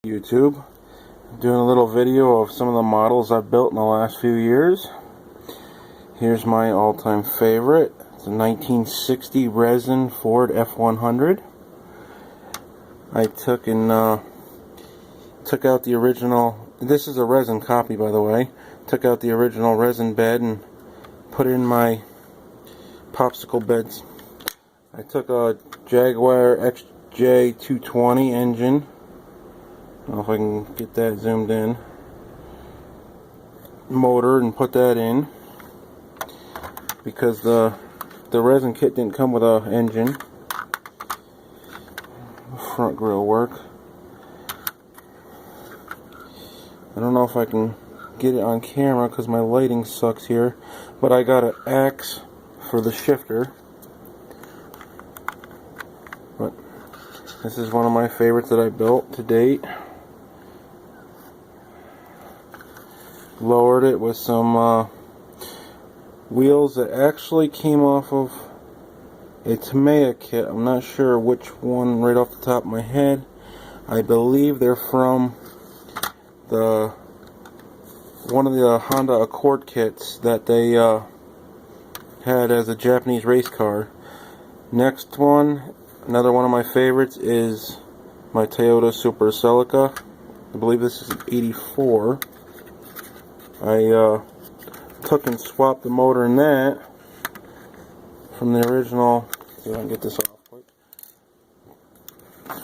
YouTube. Doing a little video of some of the models I've built in the last few years. Here's my all-time favorite. It's a 1960 resin Ford F100. I took out the original. This is a resin copy, by the way. Took out the original resin bed and put in my popsicle beds. I took a Jaguar XJ220 engine. I don't know if I can get that zoomed in. Motor, and put that in because the resin kit didn't come with an engine. Front grille work. I don't know if I can get it on camera because my lighting sucks here, but I got an axe for the shifter. But this is one of my favorites that I built to date. Lowered it with some wheels that actually came off of a Tamiya kit. I'm not sure which one right off the top of my head. I believe they're from one of the Honda Accord kits that they had as a Japanese race car. Next one, another one of my favorites, is my Toyota Super Celica. I believe this is an 84. I took and swapped the motor in that from the original. See if I can get this off quick.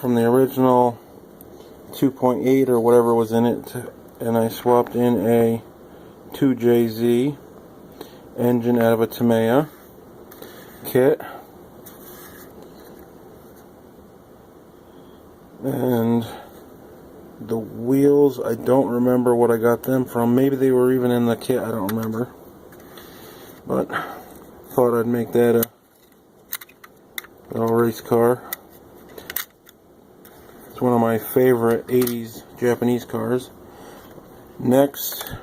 From the original 2.8 or whatever was in it, and I swapped in a 2JZ engine out of a Tamiya kit. And the wheels, I don't remember what I got them from. Maybe they were even in the kit, I don't remember. But thought I'd make that a little race car. It's one of my favorite 80s Japanese cars. Next,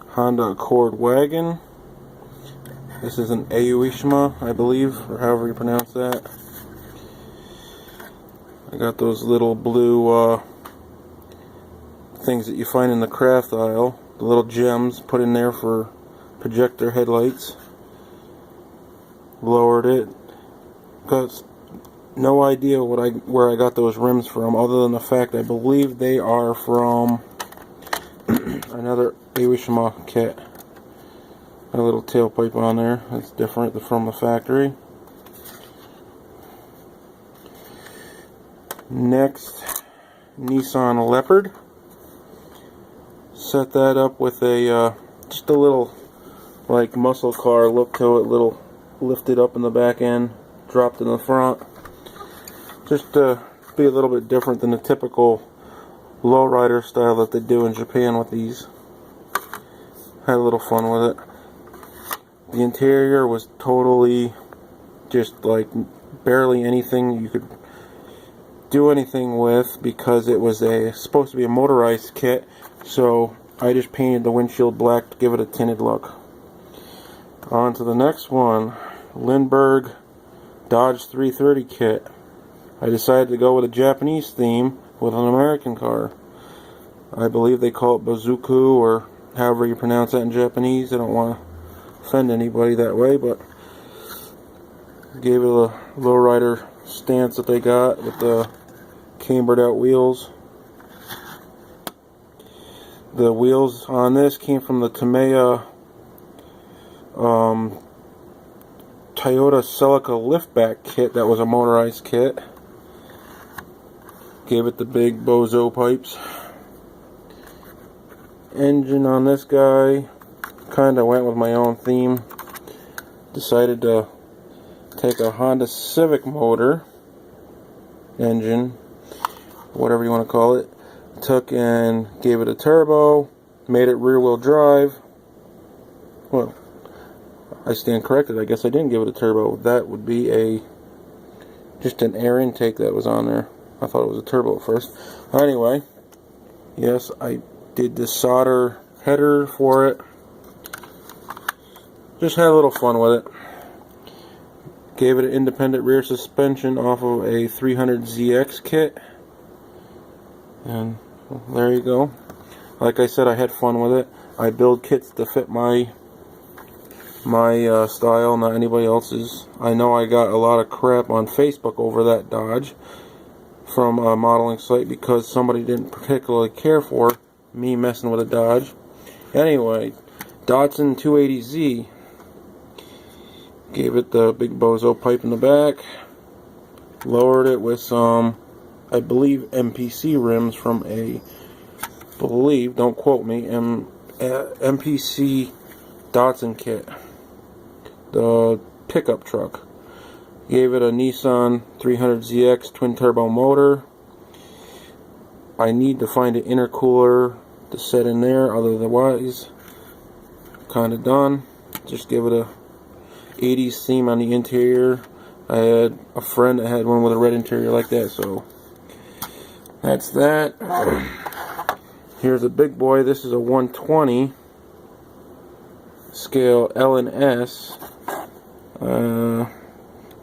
Honda Accord wagon. This is an Aoishima, I believe, or however you pronounce that. I got those little blue things that you find in the craft aisle, the little gems put in there for projector headlights. Lowered it. Got no idea where I got those rims from, other than the fact I believe they are from another Aoishima kit. A little tailpipe on there. That's different from the factory. Next, Nissan Leopard. Set that up with a just a little like muscle car look to it, little lifted up in the back end, dropped in the front, just to be a little bit different than the typical lowrider style that they do in Japan with these. Had a little fun with it. The interior was totally just like barely anything you could do anything with, because it was supposed to be a motorized kit. So I just painted the windshield black to give it a tinted look. On to the next one, Lindbergh Dodge 330 kit. I decided to go with a Japanese theme with an American car. I believe they call it Bozuku, or however you pronounce that in Japanese. I don't want to offend anybody that way, but gave it a lowrider stance that they got with the cambered out wheels. The wheels on this came from the Tamiya Toyota Celica liftback kit that was a motorized kit. Gave it the big bozo pipes. Engine on this guy, kind of went with my own theme. Decided to take a Honda Civic motor engine, whatever you want to call it. Took and gave it a turbo, made it rear wheel drive. Well, I stand corrected, I guess I didn't give it a turbo. That would be just an air intake that was on there. I thought it was a turbo at first. Anyway, yes, I did the solder header for it. Just had a little fun with it. Gave it an independent rear suspension off of a 300ZX kit. And there you go. Like I said, I had fun with it. I build kits to fit my style, not anybody else's. I know I got a lot of crap on Facebook over that Dodge from a modeling site because somebody didn't particularly care for me messing with a Dodge. Anyway, Datsun 280Z. Gave it the big bozo pipe in the back. Lowered it with some, I believe, MPC rims from don't quote me, MPC Datsun kit. The pickup truck. Gave it a Nissan 300ZX twin turbo motor. I need to find an intercooler to set in there, otherwise kind of done. Just give it a 80s theme on the interior. I had a friend that had one with a red interior like that, so that's that. Here's a big boy. This is a 120 scale L and S. I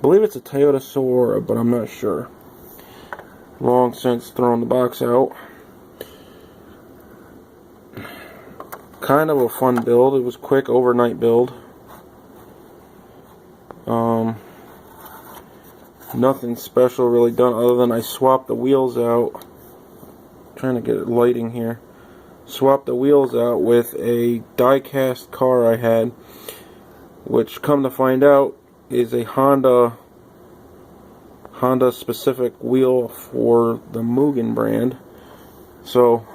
believe it's a Toyota Sora, but I'm not sure. Long since thrown the box out. Kind of a fun build. It was quick, overnight build. Nothing special really done other than I swapped the wheels out. Trying to get lighting here. Swapped the wheels out with a die-cast car I had, which, come to find out, is a Honda specific wheel for the Mugen brand. So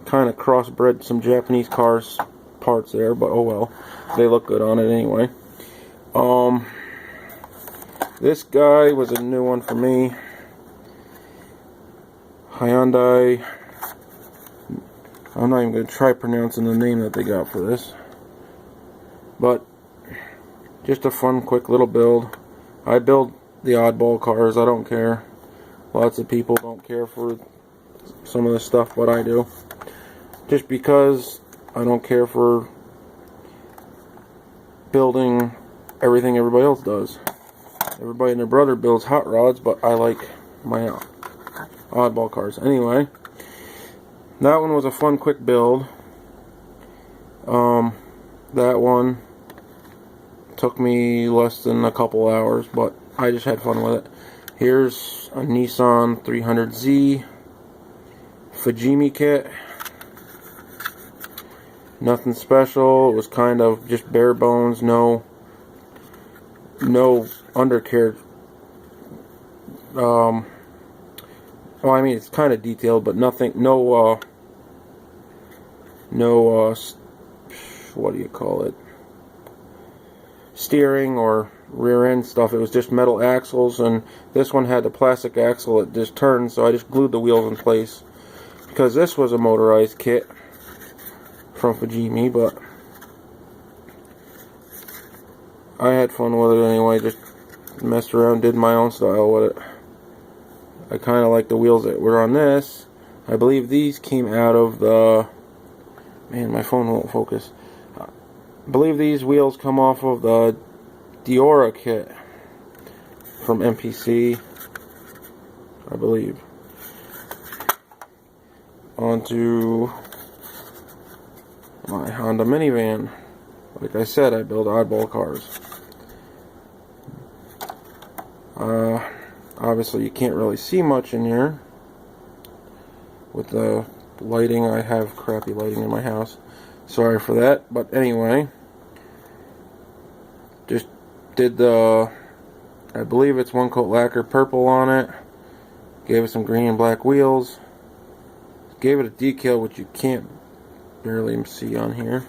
kind of crossbred some Japanese cars parts there, but oh well, they look good on it anyway. This guy was a new one for me. Hyundai. I'm not even going to try pronouncing the name that they got for this, but just a fun, quick little build. I build the oddball cars. I don't care. Lots of people don't care for some of this stuff, but I do. Just because I don't care for building everything everybody else does. Everybody and their brother builds hot rods, but I like my oddball cars. Anyway, that one was a fun, quick build. That one took me less than a couple hours, but I just had fun with it. Here's a Nissan 300Z Fujimi kit. Nothing special. It was kind of just bare bones. No undercarriage. Well, I mean, it's kind of detailed, but nothing. No. What do you call it? Steering or rear end stuff. It was just metal axles, and this one had the plastic axle that just turned, so I just glued the wheels in place. Because this was a motorized kit from Fujimi, but I had fun with it anyway. Just messed around, did my own style with it. I kind of like the wheels that were on this. I believe these came out of the... Man, my phone won't focus. I believe these wheels come off of the Diora kit from MPC, I believe. Onto my Honda minivan. Like I said, I build oddball cars. Obviously you can't really see much in here with the lighting. I have crappy lighting in my house. Sorry for that. But anyway, just did the, I believe it's one coat lacquer purple on it. Gave it some green and black wheels. Gave it a decal, which you can't barely see on here.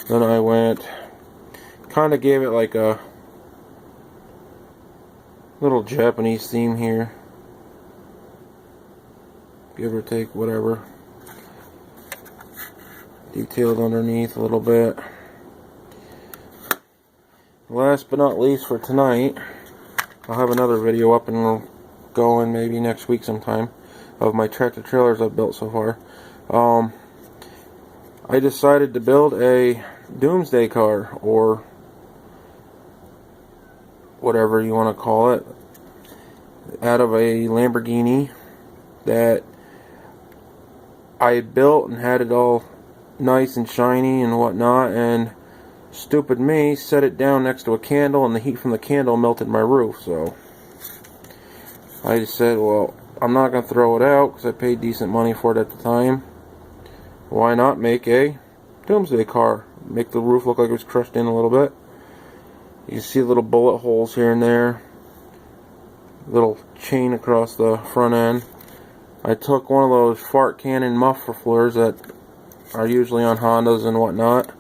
Then I went, kind of gave it like a little Japanese theme here, give or take, whatever. Detailed underneath a little bit. Last but not least for tonight, I'll have another video up and going maybe next week sometime of my tractor trailers I've built so far. I decided to build a doomsday car, or whatever you want to call it, out of a Lamborghini that I had built and had it all nice and shiny and whatnot, and stupid me set it down next to a candle, and the heat from the candle melted my roof. So I just said, well, I'm not going to throw it out because I paid decent money for it at the time. Why not make a doomsday car? Make the roof look like it was crushed in a little bit. You can see little bullet holes here and there. Little chain across the front end. I took one of those fart cannon mufflers that are usually on Hondas and whatnot.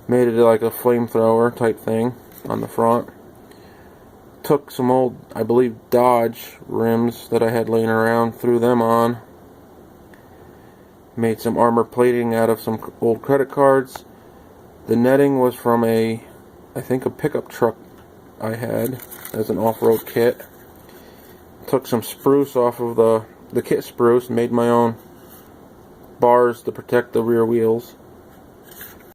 Made it like a flamethrower type thing on the front. Took some old, I believe, Dodge rims that I had laying around, threw them on. Made some armor plating out of some old credit cards. The netting was from I think a pickup truck I had as an off-road kit. Took some spruce off of the kit spruce and made my own bars to protect the rear wheels.